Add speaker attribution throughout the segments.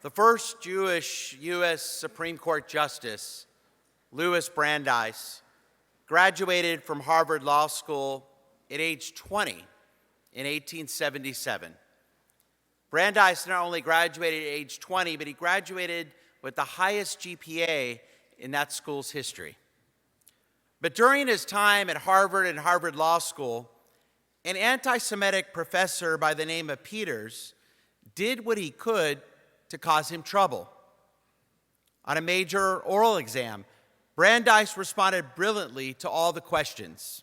Speaker 1: The first Jewish U.S. Supreme Court Justice, Louis Brandeis, graduated from Harvard Law School at age 20 in 1877. Brandeis not only graduated at age 20, but he graduated with the highest GPA in that school's history. But during his time at Harvard and Harvard Law School, an anti-Semitic professor by the name of Peters did what he could to cause him trouble. On a major oral exam, Brandeis responded brilliantly to all the questions.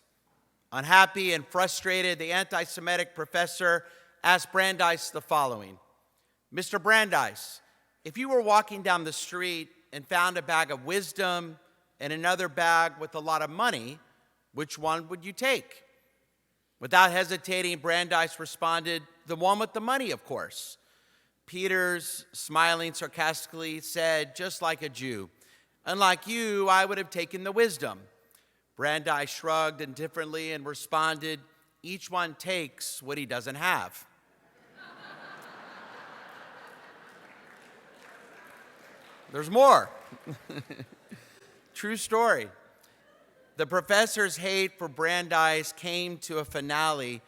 Speaker 1: Unhappy and frustrated, the anti-Semitic professor asked Brandeis the following: "Mr. Brandeis, if you were walking down the street and found a bag of wisdom and another bag with a lot of money, which one would you take?" Without hesitating, Brandeis responded, "The one with the money, of course." Peters, smiling sarcastically, said, just like a Jew, "Unlike you, I would have taken the wisdom." Brandeis shrugged indifferently and responded, "Each one takes what he doesn't have." There's more. True story. The professor's hate for Brandeis came to a finale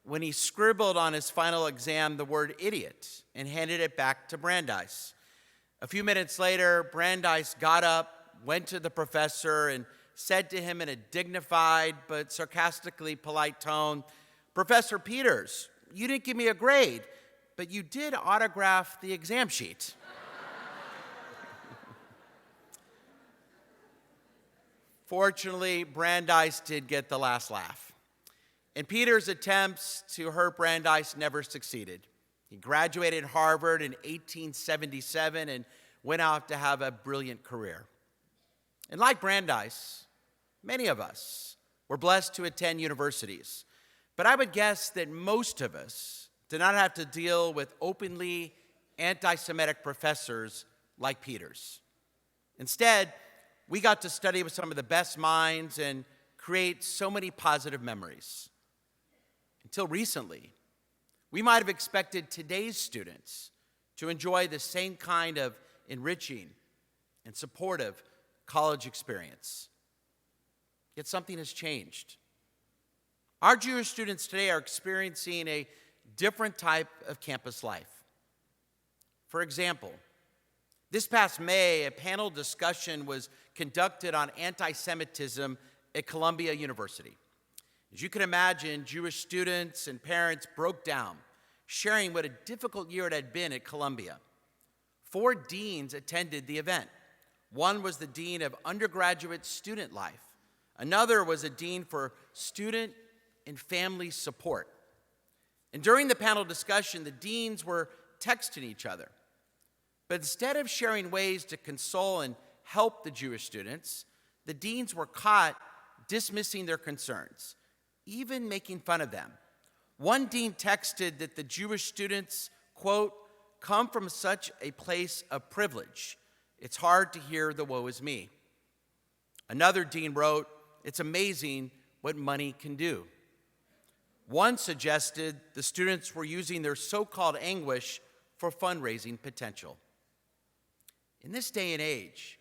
Speaker 1: when he scribbled on his final exam the word idiot and handed it back to Brandeis. A few minutes later, Brandeis got up, went to the professor, and said to him in a dignified but sarcastically polite tone, "Professor Peters, you didn't give me a grade, but you did autograph the exam sheet." Fortunately, Brandeis did get the last laugh. And Peters' attempts to hurt Brandeis never succeeded. He graduated Harvard in 1877 and went out to have a brilliant career. And like Brandeis, many of us were blessed to attend universities. But I would guess that most of us did not have to deal with openly anti-Semitic professors like Peters. Instead, we got to study with some of the best minds and create so many positive memories. Until recently, we might have expected today's students to enjoy the same kind of enriching and supportive college experience. Yet something has changed. Our Jewish students today are experiencing a different type of campus life. For example, this past May, a panel discussion was conducted on anti-Semitism at Columbia University. As you can imagine, Jewish students and parents broke down, sharing what a difficult year it had been at Columbia. 4 deans attended the event. One was the dean of undergraduate student life. Another was a dean for student and family support. And during the panel discussion, the deans were texting each other. But instead of sharing ways to console and help the Jewish students, the deans were caught dismissing their concerns, even making fun of them. One dean texted that the Jewish students, quote, "come from such a place of privilege. It's hard to hear the woe is me." Another dean wrote, "It's amazing what money can do." One suggested the students were using their so-called anguish for fundraising potential. In this day and age,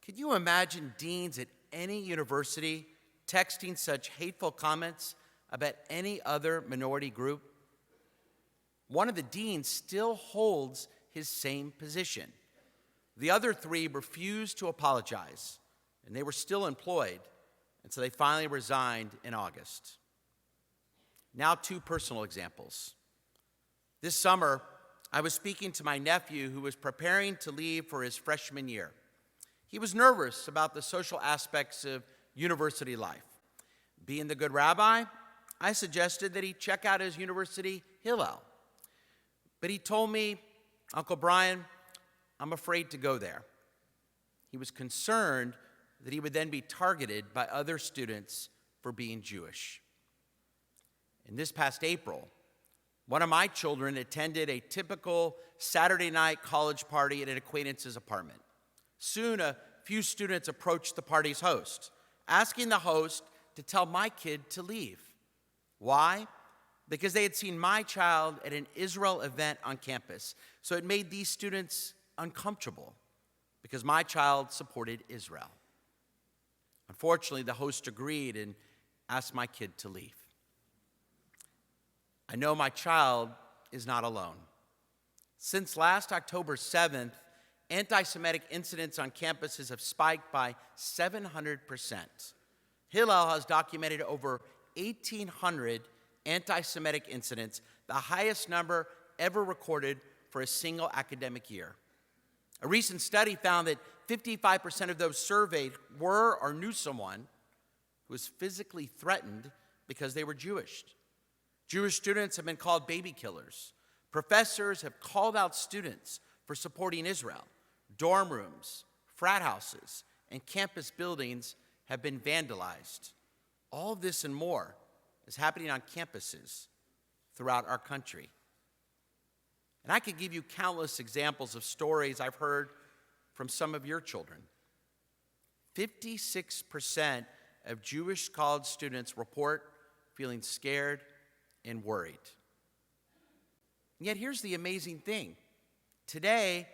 Speaker 1: could you imagine deans at any university texting such hateful comments about any other minority group? One of the deans still holds his same position. The other 3 refused to apologize, and they were still employed, and so they finally resigned in August. Now 2 personal examples. This summer, I was speaking to my nephew who was preparing to leave for his freshman year. He was nervous about the social aspects of university life. Being the good rabbi, I suggested that he check out his university Hillel. But he told me, "Uncle Brian, I'm afraid to go there." He was concerned that he would then be targeted by other students for being Jewish. In this past April, one of my children attended a typical Saturday night college party at an acquaintance's apartment. Soon, a few students approached the party's host, asking the host to tell my kid to leave. Why? because they had seen my child at an Israel event on campus. So it made these students uncomfortable because my child supported Israel. Unfortunately, the host agreed and asked my kid to leave. I know my child is not alone. Since last October 7th, anti-Semitic incidents on campuses have spiked by 700%. Hillel has documented over 1,800 anti-Semitic incidents, the highest number ever recorded for a single academic year. A recent study found that 55% of those surveyed were or knew someone who was physically threatened because they were Jewish. Jewish students have been called baby killers. Professors have called out students for supporting Israel. Dorm rooms, frat houses, and campus buildings have been vandalized. All of this and more is happening on campuses throughout our country. And I could give you countless examples of stories I've heard from some of your children. 56% of Jewish college students report feeling scared and worried. And yet here's the amazing thing. Today,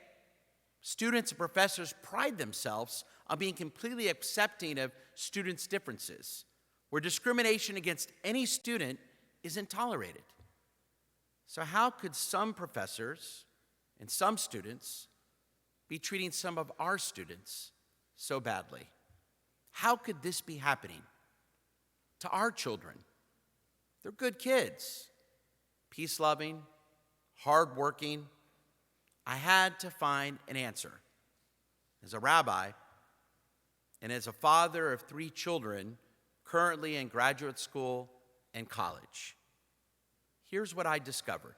Speaker 1: students and professors pride themselves on being completely accepting of students' differences, where discrimination against any student isn't tolerated. So how could some professors and some students be treating some of our students so badly? How could this be happening to our children? They're good kids, peace-loving, hard-working. I had to find an answer. As a rabbi and as a father of 3 children currently in graduate school and college, here's what I discovered.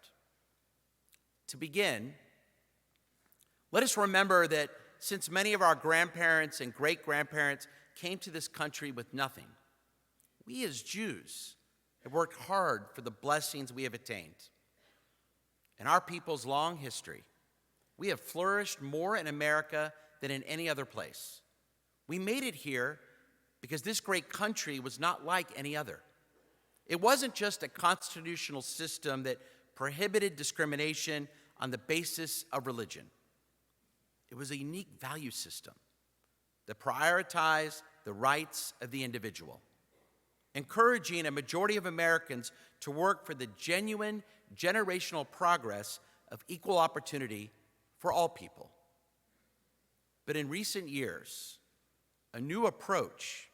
Speaker 1: To begin, let us remember that since many of our grandparents and great-grandparents came to this country with nothing, we as Jews have worked hard for the blessings we have attained. In our people's long history, we have flourished more in America than in any other place. We made it here because this great country was not like any other. It wasn't just a constitutional system that prohibited discrimination on the basis of religion. It was a unique value system that prioritized the rights of the individual, encouraging a majority of Americans to work for the genuine generational progress of equal opportunity for all people. But in recent years, a new approach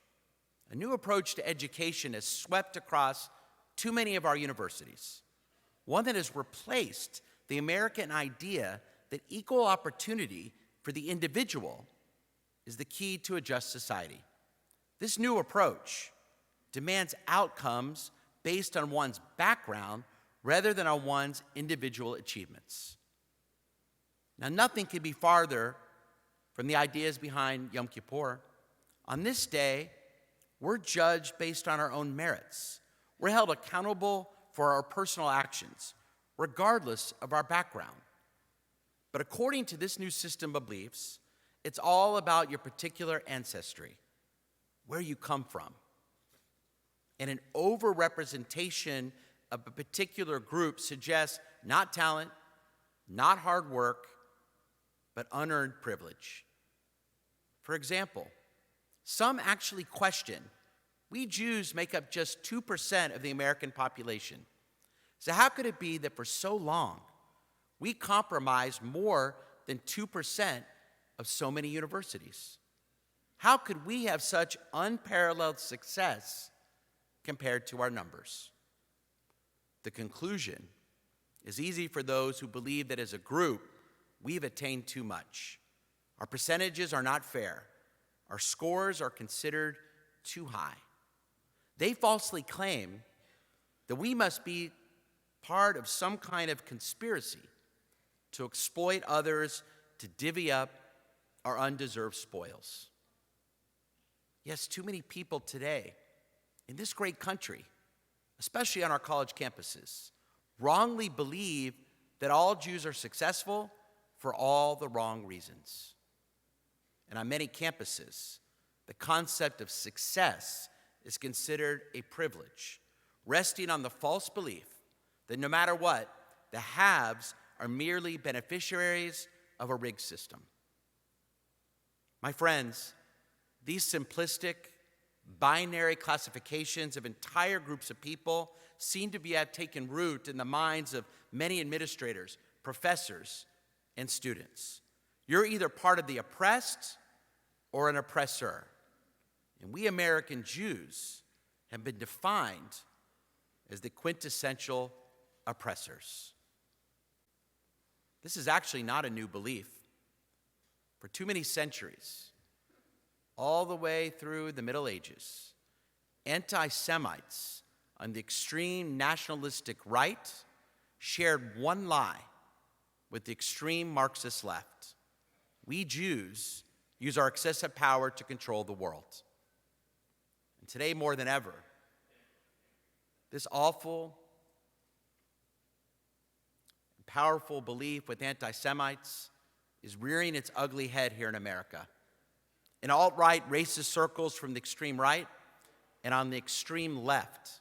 Speaker 1: to education has swept across too many of our universities, one that has replaced the American idea that equal opportunity for the individual is the key to a just society. This new approach demands outcomes based on one's background rather than on one's individual achievements. Now, nothing could be farther from the ideas behind Yom Kippur. On this day, we're judged based on our own merits. We're held accountable for our personal actions, regardless of our background. But according to this new system of beliefs, it's all about your particular ancestry, where you come from. And an overrepresentation of a particular group suggests not talent, not hard work, but unearned privilege. For example, some actually question, we Jews make up just 2% of the American population. So how could it be that for so long, we compromised more than 2% of so many universities? How could we have such unparalleled success compared to our numbers? The conclusion is easy for those who believe that as a group, we've attained too much. Our percentages are not fair. Our scores are considered too high. They falsely claim that we must be part of some kind of conspiracy to exploit others, to divvy up our undeserved spoils. Yes, too many people today in this great country, especially on our college campuses, wrongly believe that all Jews are successful for all the wrong reasons. And on many campuses, the concept of success is considered a privilege, resting on the false belief that no matter what, the haves are merely beneficiaries of a rigged system. My friends, these simplistic, binary classifications of entire groups of people seem to have taken root in the minds of many administrators, professors, and students. You're either part of the oppressed or an oppressor. And we American Jews have been defined as the quintessential oppressors. This is actually not a new belief. For too many centuries, all the way through the Middle Ages, anti-Semites on the extreme nationalistic right shared one lie with the extreme Marxist left. We Jews use our excessive power to control the world. And today, more than ever, this awful, powerful belief with anti-Semites is rearing its ugly head here in America. In alt-right racist circles from the extreme right and on the extreme left,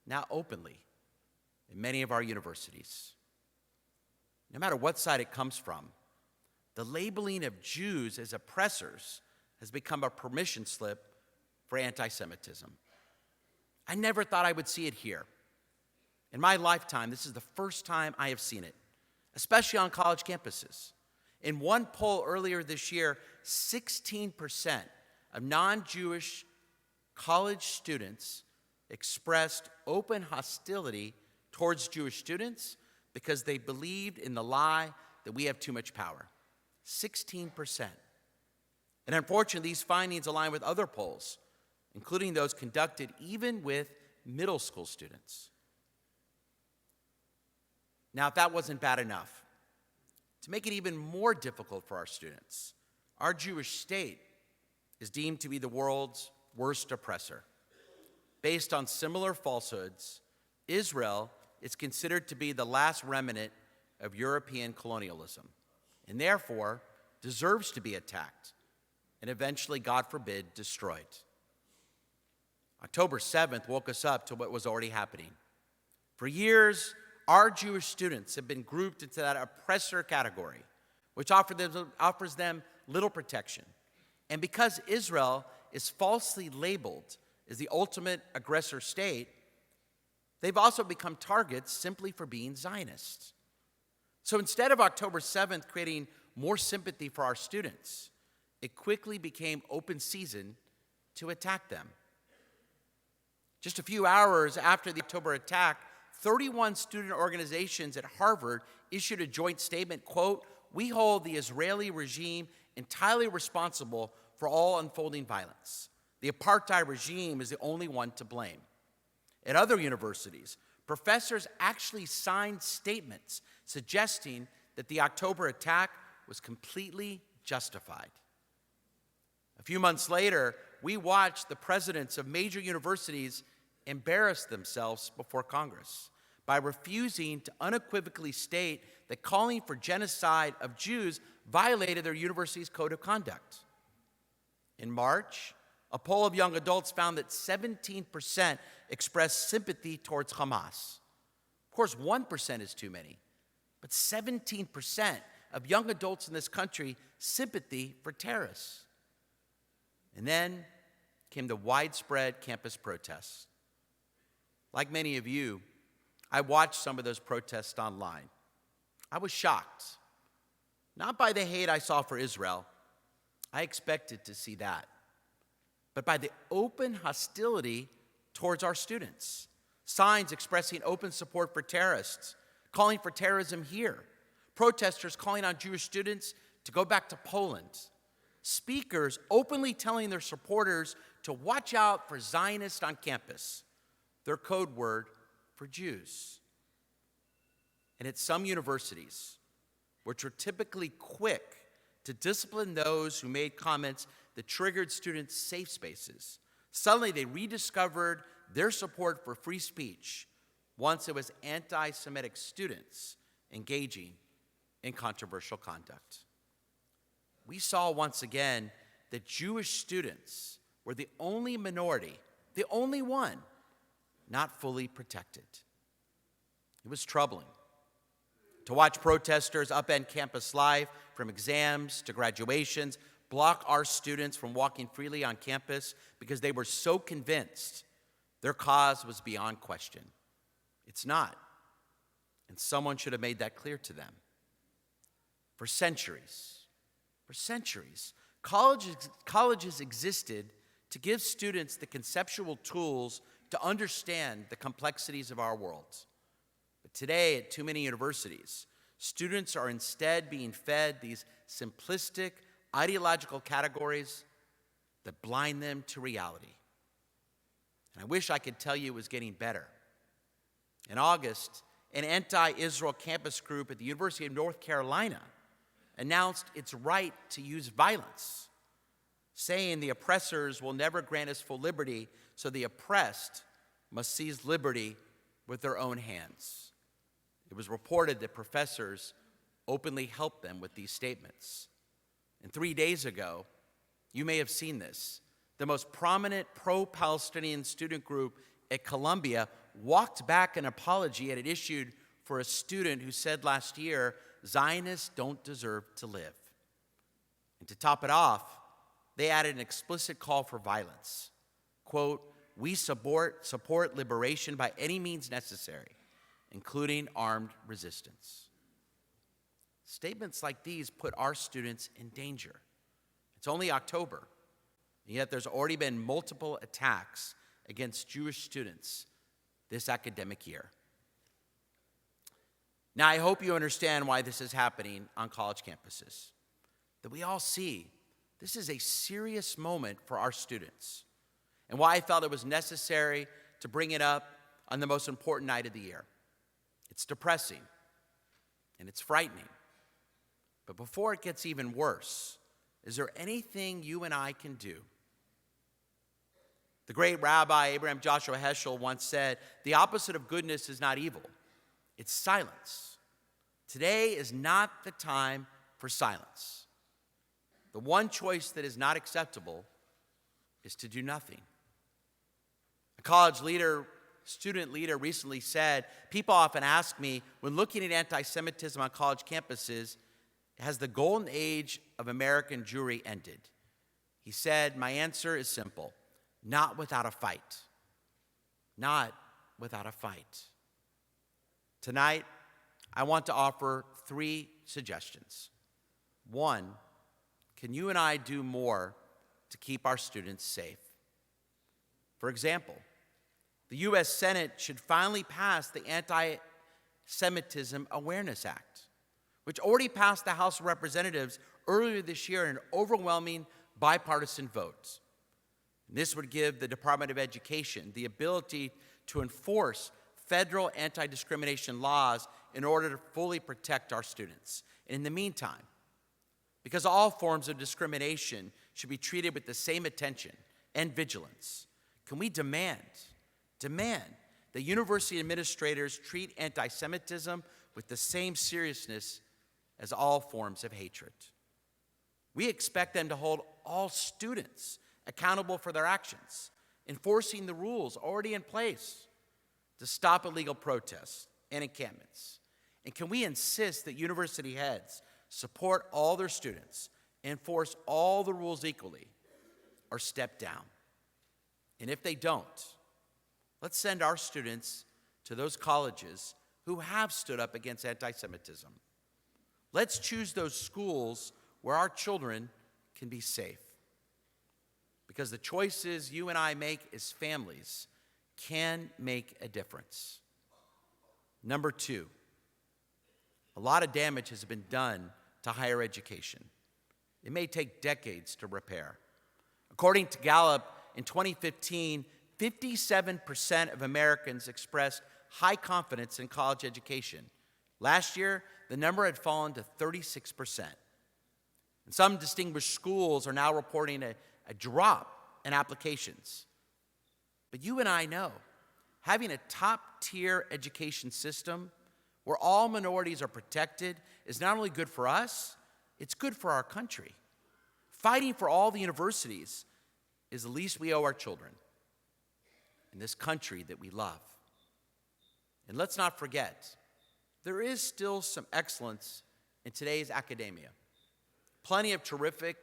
Speaker 1: now openly in many of our universities. No matter what side it comes from, the labeling of Jews as oppressors has become a permission slip for anti-Semitism. I never thought I would see it here. In my lifetime, this is the first time I have seen it, especially on college campuses. In one poll earlier this year, 16% of non-Jewish college students expressed open hostility towards Jewish students because they believed in the lie that we have too much power. 16%. And unfortunately, these findings align with other polls, including those conducted even with middle school students. Now, if that wasn't bad enough, to make it even more difficult for our students, our Jewish state is deemed to be the world's worst oppressor. Based on similar falsehoods, Israel is considered to be the last remnant of European colonialism, and therefore deserves to be attacked and eventually, God forbid, destroyed. October 7th woke us up to what was already happening. For years, our Jewish students have been grouped into that oppressor category, which offers them little protection. And because Israel is falsely labeled as the ultimate aggressor state, they've also become targets simply for being Zionists. So instead of October 7th creating more sympathy for our students, it quickly became open season to attack them. Just a few hours after the October attack, 31 student organizations at Harvard issued a joint statement, quote, "We hold the Israeli regime entirely responsible for all unfolding violence. The apartheid regime is the only one to blame." At other universities, professors actually signed statements suggesting that the October attack was completely justified. A few months later, we watched the presidents of major universities embarrass themselves before Congress by refusing to unequivocally state that calling for genocide of Jews violated their university's code of conduct. In March, a poll of young adults found that 17% expressed sympathy towards Hamas. Of course, 1% is too many, but 17% of young adults in this country sympathy for terrorists. And then came the widespread campus protests. Like many of you, I watched some of those protests online. I was shocked, not by the hate I saw for Israel. I expected to see that, but by the open hostility towards our students. Signs expressing open support for terrorists, calling for terrorism here. Protesters calling on Jewish students to go back to Poland. Speakers openly telling their supporters to watch out for Zionists on campus, their code word for Jews. And at some universities, which are typically quick to discipline those who made comments that triggered students' safe spaces, suddenly they rediscovered their support for free speech once it was anti-Semitic students engaging in controversial conduct. We saw once again that Jewish students were the only minority, the only one, not fully protected. It was troubling to watch protesters upend campus life, from exams to graduations, block our students from walking freely on campus because they were so convinced their cause was beyond question. It's not, and someone should have made that clear to them. For centuries, colleges existed to give students the conceptual tools to understand the complexities of our world. But today, at too many universities, students are instead being fed these simplistic, ideological categories that blind them to reality. And I wish I could tell you it was getting better. In August, an anti-Israel campus group at the University of North Carolina announced its right to use violence, saying the oppressors will never grant us full liberty, so the oppressed must seize liberty with their own hands. It was reported that professors openly helped them with these statements. And 3 days ago, you may have seen this, the most prominent pro-Palestinian student group at Columbia walked back an apology it had issued for a student who said last year, Zionists don't deserve to live. And to top it off, they added an explicit call for violence. Quote, we support liberation by any means necessary, including armed resistance. Statements like these put our students in danger. It's only October, and yet there's already been multiple attacks against Jewish students this academic year. Now, I hope you understand why this is happening on college campuses, that we all see this is a serious moment for our students, and why I felt it was necessary to bring it up on the most important night of the year. It's depressing, and it's frightening. But before it gets even worse, is there anything you and I can do? The great Rabbi Abraham Joshua Heschel once said, the opposite of goodness is not evil, it's silence. Today is not the time for silence. The one choice that is not acceptable is to do nothing. A student leader recently said, people often ask me, when looking at anti-Semitism on college campuses, has the golden age of American Jewry ended? He said, my answer is simple, not without a fight. Not without a fight. Tonight, I want to offer 3 suggestions. 1, can you and I do more to keep our students safe? For example, the U.S. Senate should finally pass the Anti-Semitism Awareness Act, which already passed the House of Representatives earlier this year in an overwhelming bipartisan vote. This would give the Department of Education the ability to enforce federal anti-discrimination laws in order to fully protect our students. And in the meantime, because all forms of discrimination should be treated with the same attention and vigilance, can we demand that university administrators treat anti-Semitism with the same seriousness as all forms of hatred? We expect them to hold all students accountable for their actions, enforcing the rules already in place to stop illegal protests and encampments. And can we insist that university heads support all their students, enforce all the rules equally, or step down? And if they don't, let's send our students to those colleges who have stood up against anti-Semitism. Let's choose those schools where our children can be safe. Because the choices you and I make as families can make a difference. Number 2, a lot of damage has been done to higher education. It may take decades to repair. According to Gallup, in 2015, 57% of Americans expressed high confidence in college education. Last year, the number had fallen to 36%. And some distinguished schools are now reporting a drop in applications. But you and I know, having a top-tier education system where all minorities are protected is not only good for us, it's good for our country. Fighting for all the universities is the least we owe our children in this country that we love. And let's not forget, there is still some excellence in today's academia. Plenty of terrific,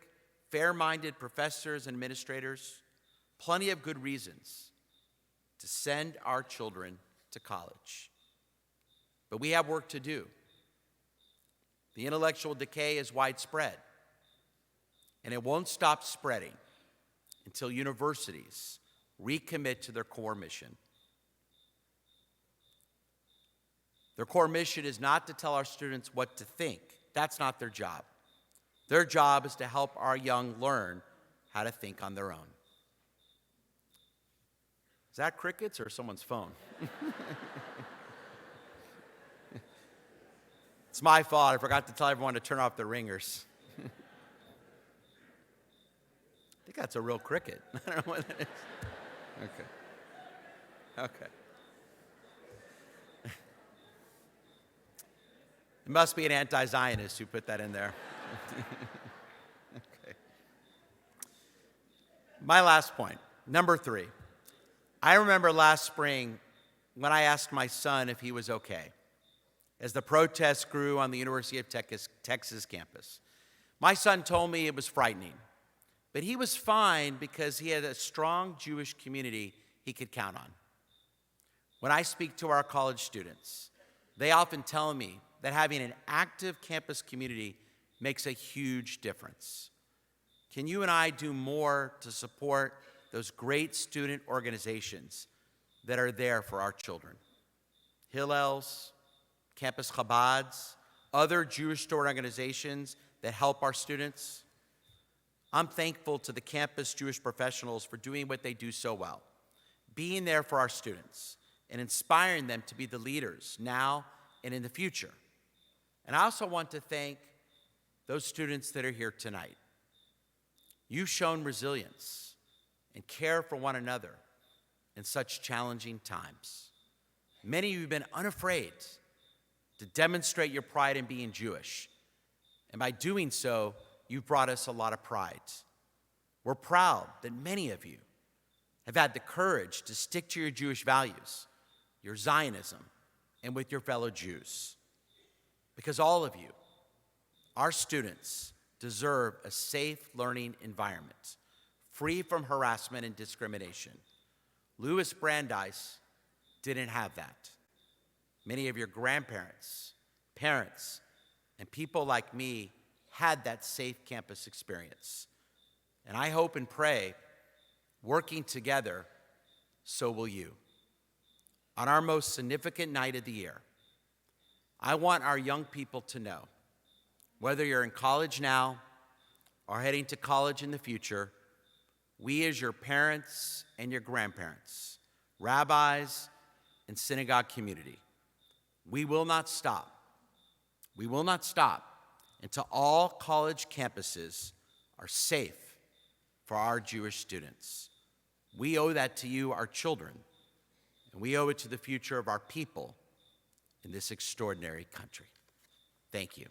Speaker 1: fair-minded professors and administrators, plenty of good reasons to send our children to college. But we have work to do. The intellectual decay is widespread, and it won't stop spreading until universities recommit to their core mission. Their core mission is not to tell our students what to think. That's not their job. Their job is to help our young learn how to think on their own. Is that crickets or someone's phone? It's my fault. I forgot to tell everyone to turn off their ringers. I think that's a real cricket. I don't know what that is. Okay. It must be an anti-Zionist who put that in there. Okay. My last point, number 3. I remember last spring when I asked my son if he was okay, as the protests grew on the University of Texas campus. My son told me it was frightening, but he was fine because he had a strong Jewish community he could count on. When I speak to our college students, they often tell me that having an active campus community makes a huge difference. Can you and I do more to support those great student organizations that are there for our children? Hillels, Campus Chabads, other Jewish student organizations that help our students. I'm thankful to the campus Jewish professionals for doing what they do so well, being there for our students and inspiring them to be the leaders now and in the future. And I also want to thank those students that are here tonight. You've shown resilience and care for one another in such challenging times. Many of you have been unafraid to demonstrate your pride in being Jewish. And by doing so, you've brought us a lot of pride. We're proud that many of you have had the courage to stick to your Jewish values, your Zionism, and with your fellow Jews. Because all of you, our students, deserve a safe learning environment, free from harassment and discrimination. Louis Brandeis didn't have that. Many of your grandparents, parents, and people like me had that safe campus experience. And I hope and pray, working together, so will you. On our most significant night of the year, I want our young people to know, whether you're in college now or heading to college in the future, we as your parents and your grandparents, rabbis and synagogue community, we will not stop. We will not stop until all college campuses are safe for our Jewish students. We owe that to you, our children, and we owe it to the future of our people in this extraordinary country. Thank you.